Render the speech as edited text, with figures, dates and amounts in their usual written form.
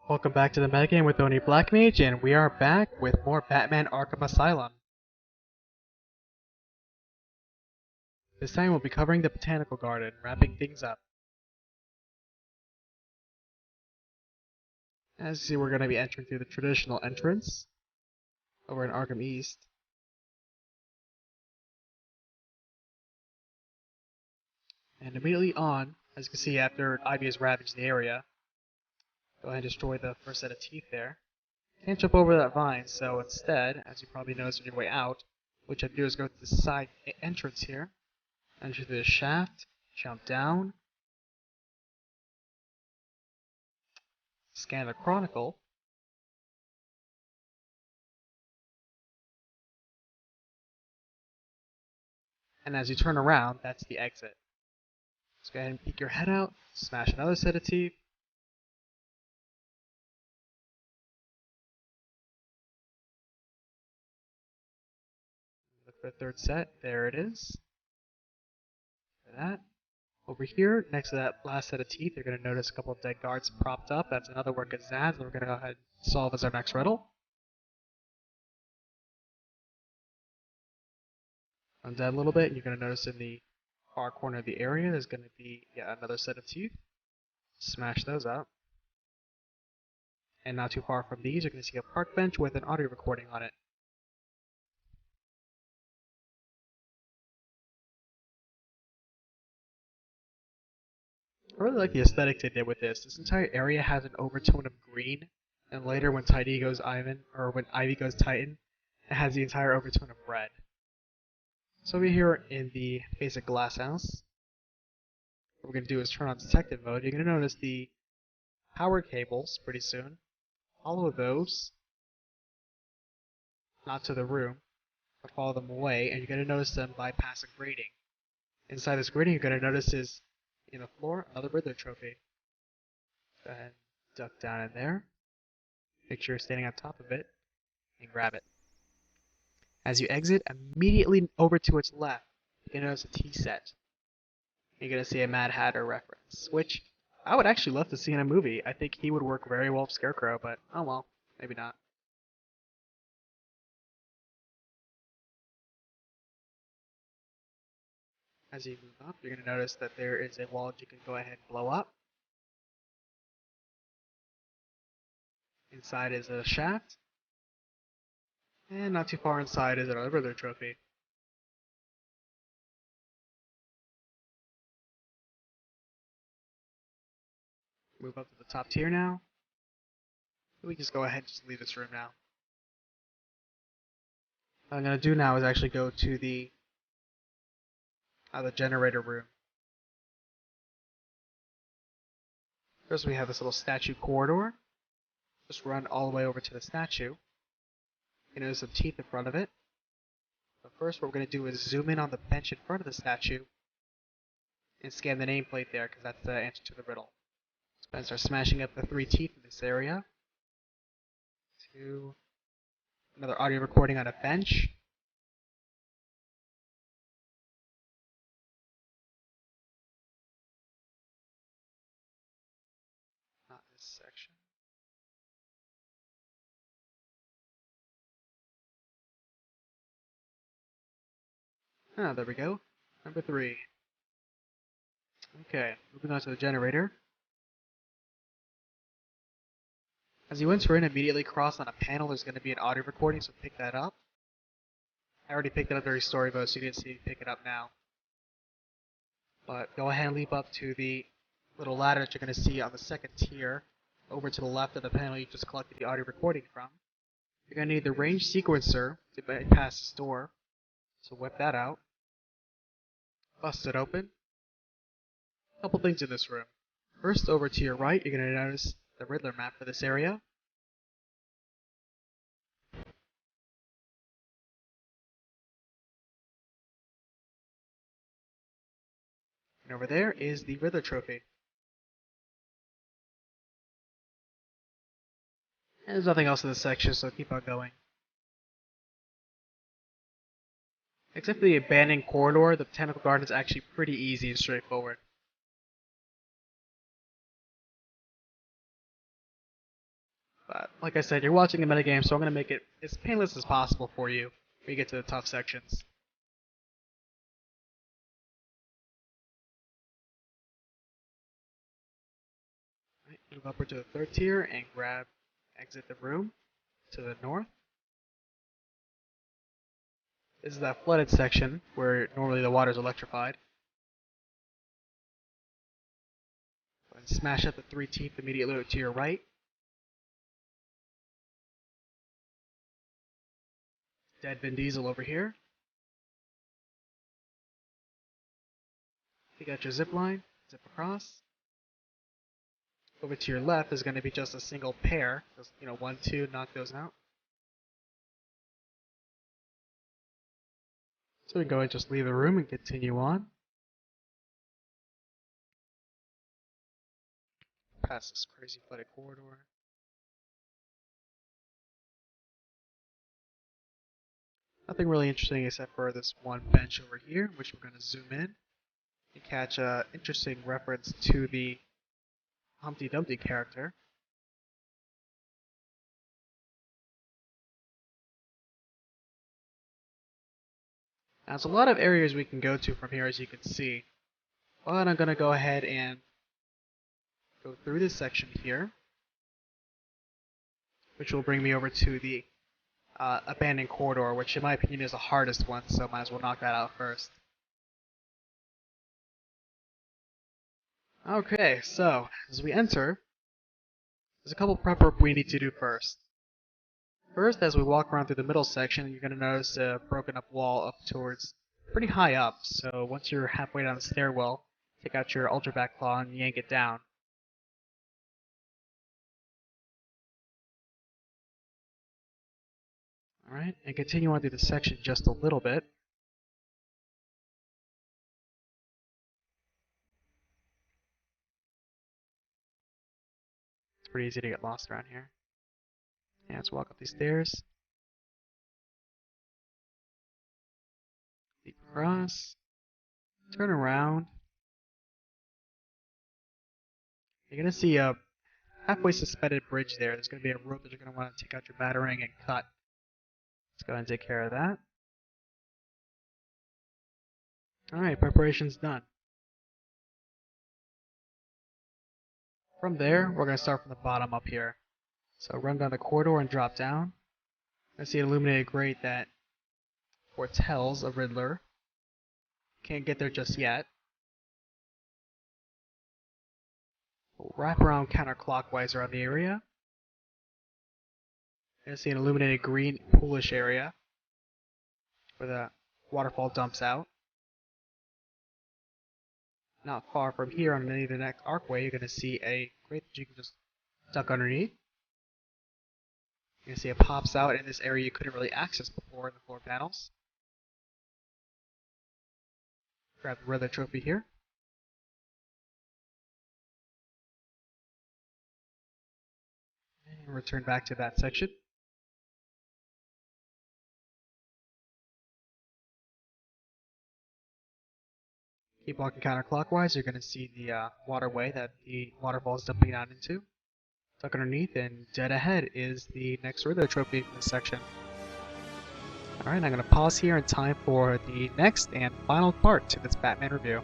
Welcome back to the MetaGame with Oni Black Mage, and we are back with more Batman Arkham Asylum. This time we'll be covering the Botanical Garden, wrapping things up. As you see, we're going to be entering through the traditional entrance over in Arkham East. And immediately on, as you can see, after Ivy has ravaged the area, go ahead and destroy the first set of teeth there. Can't jump over that vine, so instead, as you probably noticed on your way out, what you have to do is go to the side entrance here, enter through the shaft, jump down, scan the chronicle, and as you turn around, that's the exit. So go ahead and peek your head out, smash another set of teeth, look for the third set, there it is. Look at that. Over here, next to that last set of teeth, you're going to notice a couple of dead guards propped up. That's another work of Zaz that we're going to go ahead and solve as our next riddle. Undead a little bit, you're going to notice in the far corner of the area there's going to be another set of teeth. Smash those up. And not too far from these, you're going to see a park bench with an audio recording on it. I really like the aesthetic they did with this. This entire area has an overtone of green, and later when Ivy goes Titan, it has the entire overtone of red. So over here in the basic glass house, what we're going to do is turn on detective mode. You're going to notice the power cables pretty soon. Follow those, not to the room, but follow them away, and you're going to notice them bypass a grating. Inside this grating, you're going to notice is in the floor another Riddler trophy. Go ahead and duck down in there. Make sure you're standing on top of it, and grab it. As you exit, immediately over to its left, you're going to notice a tea set. You're going to see a Mad Hatter reference, which I would actually love to see in a movie. I think he would work very well with Scarecrow, but oh well, maybe not. As you move up, you're going to notice that there is a wall that you can go ahead and blow up. Inside is a shaft. And not too far inside is another Riddler trophy. Move up to the top tier now. We can just go ahead and just leave this room now. What I'm going to do now is actually go to the generator room. First we have this little statue corridor. Just run all the way over to the statue. You notice some teeth in front of it. But first what we're going to do is zoom in on the bench in front of the statue and scan the nameplate there, because that's the answer to the riddle. So I'm going to start smashing up the 3 teeth in this area. 2. Another audio recording on a bench. Not this section. Ah, there we go. Number 3. Okay, moving on to the generator. As you enter in, immediately across on a panel there's going to be an audio recording, so pick that up. I already picked it up during story mode, so you didn't see me pick it up now. But go ahead and leap up to the little ladder that you're going to see on the second tier, over to the left of the panel you just collected the audio recording from. You're going to need the range sequencer to bypass this door, so whip that out. Bust it open. A couple things in this room. First, over to your right, you're going to notice the Riddler map for this area. And over there is the Riddler trophy. And there's nothing else in this section, so keep on going. Except for the abandoned corridor, the Botanical Garden is actually pretty easy and straightforward. But like I said, you're watching a metagame, so I'm going to make it as painless as possible for you when you get to the tough sections. Right, move upward to the third tier and grab exit the room to the north. This is that flooded section where normally the water is electrified. Go ahead and smash up the 3 teeth immediately to your right. Dead Vin Diesel over here. You got your zipline, zip across. Over to your left is going to be just a single pair. Just, 1, 2, knock those out. So we can go ahead and just leave the room and continue on. Past this crazy flooded corridor. Nothing really interesting except for this one bench over here, which we're going to zoom in and catch an interesting reference to the Humpty Dumpty character. Now, there's a lot of areas we can go to from here, as you can see. But I'm going to go ahead and go through this section here, which will bring me over to the abandoned corridor, which in my opinion is the hardest one, so might as well knock that out first. Okay, so as we enter, there's a couple prep work we need to do first. First, as we walk around through the middle section, you're going to notice a broken up wall up towards pretty high up, so once you're halfway down the stairwell, take out your Ultra Batclaw and yank it down. Alright, and continue on through the section just a little bit. It's pretty easy to get lost around here. Yeah, let's walk up these stairs. Leap across. Turn around. You're going to see a halfway suspended bridge there. There's going to be a rope that you're going to want to take out your batarang and cut. Let's go ahead and take care of that. Alright, preparation's done. From there, we're going to start from the bottom up here. So run down the corridor and drop down. I see an illuminated grate that foretells a Riddler. Can't get there just yet. We'll wrap around counterclockwise around the area. I see an illuminated green poolish area where the waterfall dumps out. Not far from here underneath the next archway, you're going to see a grate that you can just duck underneath. You can see it pops out in this area you couldn't really access before in the floor panels. Grab the Riddler trophy here. And return back to that section. Keep walking counterclockwise, you're going to see the waterway that the waterfall is dumping down into. Tuck underneath, and dead ahead is the next Riddler trophy in this section. Alright, I'm going to pause here in time for the next and final part to this Batman review.